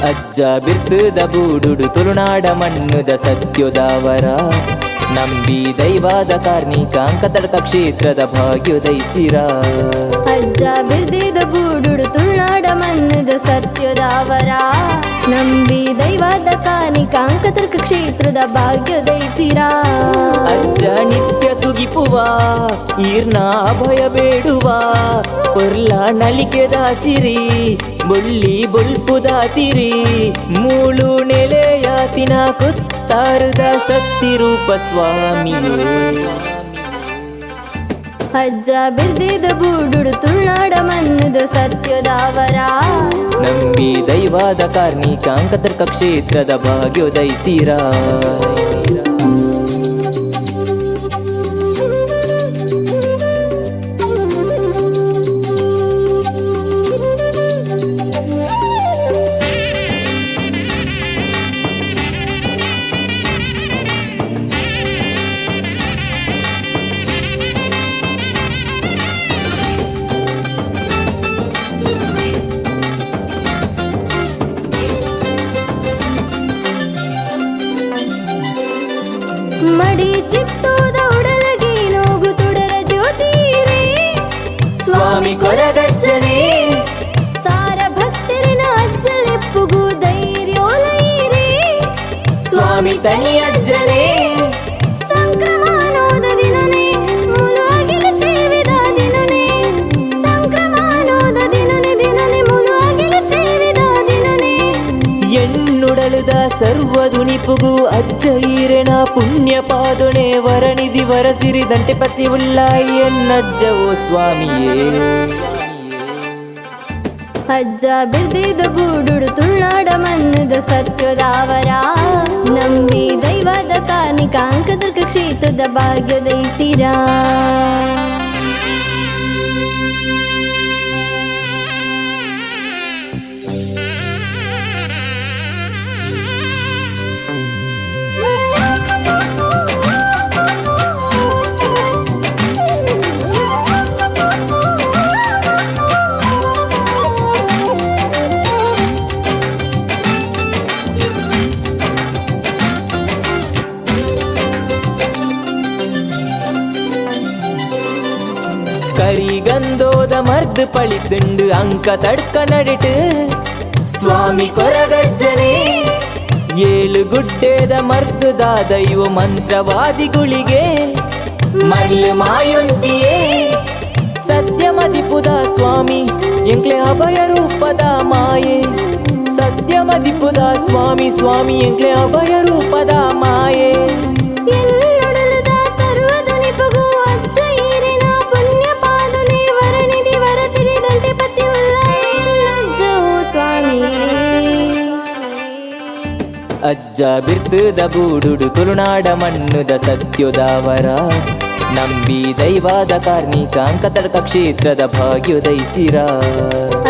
ಅಜ್ಜ ಬಿರ್ತದ ಬೂಡುಡು ತುಳುನಾಡ ಮಣ್ಣುದ ಸತ್ಯೋದಾವರ ನಂಬಿ ದೈವಾದ ಕಾರ್ಣಿಕ ಅಂಕತಡಕ ಕ್ಷೇತ್ರದ ಭಾಗ್ಯೋದಯಿಸಿರ ಅಜ್ಜ ಬಿರ್ದಿದ ಬೂಡುಡು ತುಳುನಾಡ ಮಣ್ಣುದ ಸತ್ಯೋದಾವರ ನಂಬಿ ದೈವಾದ ಕಾರ್ಣಿಕ ಅಂಕತಡಕ ಕ್ಷೇತ್ರದ ಭಾಗ್ಯೋದಯಿಸಿರ ಅಜ್ಜ ನಿತ್ಯ ಸುಗಿಪುವ ಈರ್ನ ಅಭಯ ಬೇಡುವ ಪೊರ್ಲ ನಲಿಕೆದ ಸಿರಿ ಬೊಳ್ಳಿ ಬೊಲ್ಪುದಾತಿರಿ ಮೂಳು ನೆಲೆಯಾತಿನ ಕುತ್ತಾರದ ಶಕ್ತಿ ರೂಪ ಸ್ವಾಮಿಯೇ ಅಜ್ಜ ಬಿರ್ದಿದ ಬೂಡುಡು ತುಳುನಾಡ ಮಣ್ಣುದ ಸತ್ಯೋದಾವರ ನಂಬಿ ದೈವಾದ ಕಾರ್ಣಿಕ ಅಂಕತರ್ಕ ಕ್ಷೇತ್ರದ ಭಾಗ್ಯೋದಯಿಸಿರ ಮಡಿ ಚಿತ್ತೋದ ಉಡಲಗಿ ನೋಗು ತುಡರ ಜ್ಯೋತಿರೇ ಸ್ವಾಮಿ ಕೊರಗಜ್ಜನೇ ಸಾರ ಭಕ್ತರಿನ ಅಜ್ಜಲೆಪ್ಪುಗು ಧೈರ್ಯೋಲೈರೇ ಸ್ವಾಮಿ ತನಿ ಅಜ್ಜನೇ ಸಂಕ್ರಮಣೋದ ದಿನನೇ ಮುನುವಾಗಿಲ ಸೇವಿದ ದಿನನೇ ಸಂಕ್ರಮಣೋದ ದಿನನೇ ದಿನನೇ ಮುನುವಾಗಿಲ ಸೇವಿದ ದಿನನೇ ಎಣ್ಣುಡಲದ ಸರ್ವಧುನಿಪುಗು ಅಜ್ಜ ಈರೆಣ ಪುಣ್ಯ ಪಾದೊಣೆ ವರನಿಧಿ ವರಸಿರಿ ದಂಟೆ ಪತಿ ಉಲ್ಲ ಎನ್ನಜ್ಜವೋ ಸ್ವಾಮಿಯೇ ಅಜ್ಜ ಬಿರ್ದಿದ ಬೂಡುಡು ತುಳುನಾಡ ಮಣ್ಣುದ ಸತ್ಯೋದಾವರ ನಂಬಿ ದೈವಾದ ಕಾರ್ಣಿಕ ಅಂಕತರ್ಕ ಕ್ಷೇತ್ರದ ಭಾಗ್ಯೋದಯಿಸಿರ ಕರಿಗಂದೋದ ಮರ್ದು ಪಳಿತುಂಡು ಅಂಕ ತಡ್ಕ ನಡಿಟು ಸ್ವಾಮಿ ಕೊರಗಜ್ಜನೇ ಏಳು ಗುಡ್ಡೆದ ಮರ್ದುದ ದೈವ ಮಂತ್ರವಾದಿಗಳಿಗೆ ಮರ್ಲು ಮಾಯೊಂದಿಯೇ ಸತ್ಯ ಮದಿಪುದ ಸ್ವಾಮಿ ಎಂಕ್ಲೆ ಅಭಯ ರೂಪದ ಮಾಯೆ ಸತ್ಯ ಮದಿಪುದ ಸ್ವಾಮಿ ಸ್ವಾಮಿ ಎಂಕ್ಲೆ ಅಭಯ ರೂಪದ ಮಾಯೆ ಎಲ್ಲೊಡಲದ ಸರ್ವಧನಿಪುಗು ಅಜ್ಜ ಈರಿನ ಪುಣ್ಯ ಪಾದನೆ ವರನಿಧಿ ವರಸಿರಿ ದಂಟೆ ಪತಿ ಉಲ್ಲ ಎನ್ನಜ್ಜವೋ ಸ್ವಾಮಿಯೇ ಅಜ್ಜ ಬಿರ್ತದ ಬೂಡುಡು ತುಳುನಾಡ ಮಣ್ಣುದ ಸತ್ಯೋದಾವರ ನಂಬಿ ದೈವಾದ ಕಾರ್ಣಿಕ ಅಂಕತಡಕ ಕ್ಷೇತ್ರದ ಭಾಗ್ಯೋದಯಿಸಿರ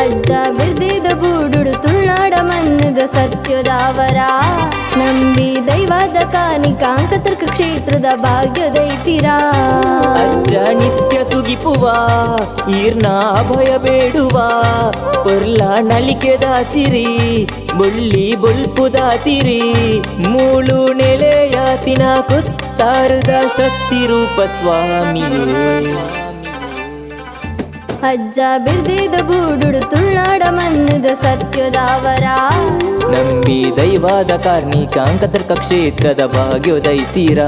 ಅಜ್ಜ ಬಿರ್ದಿದ ಬೂಡುಡು ತುಳುನಾಡ ಮಣ್ಣುದ ಸತ್ಯೋದಾವರ ನಂಬಿ ದೈವಾದ ಕಾರ್ಣಿಕ ಅಂಕತರ್ಕ ಕ್ಷೇತ್ರದ ಭಾಗ್ಯೋದಯಿಸಿರ ಅಜ್ಜ ನಿತ್ಯ ಸುಗಿಪುವ ಈರ್ನ ಅಭಯ ಬೇಡುವ ಪೊರ್ಲ ನಲಿಕೆದ ಸಿರಿ ಬೊಳ್ಳಿ ಬೊಲ್ಪುದಾತಿರಿ ಮೂಳು ನೆಲೆಯಾತಿನ ಕುತ್ತಾರದ ಶಕ್ತಿ ರೂಪ ಸ್ವಾಮಿಯೇ ಅಜ್ಜ ಬಿರ್ದಿದ ಬೂಡುಡು ತುಳುನಾಡ ಮಣ್ಣುದ ಸತ್ಯೋದಾವರ ನಂಬಿ ದೈವಾದ ಕಾರ್ಣಿಕ ಅಂಕತರ್ಕ ಕ್ಷೇತ್ರದ ಭಾಗ್ಯೋದಯಿಸಿರ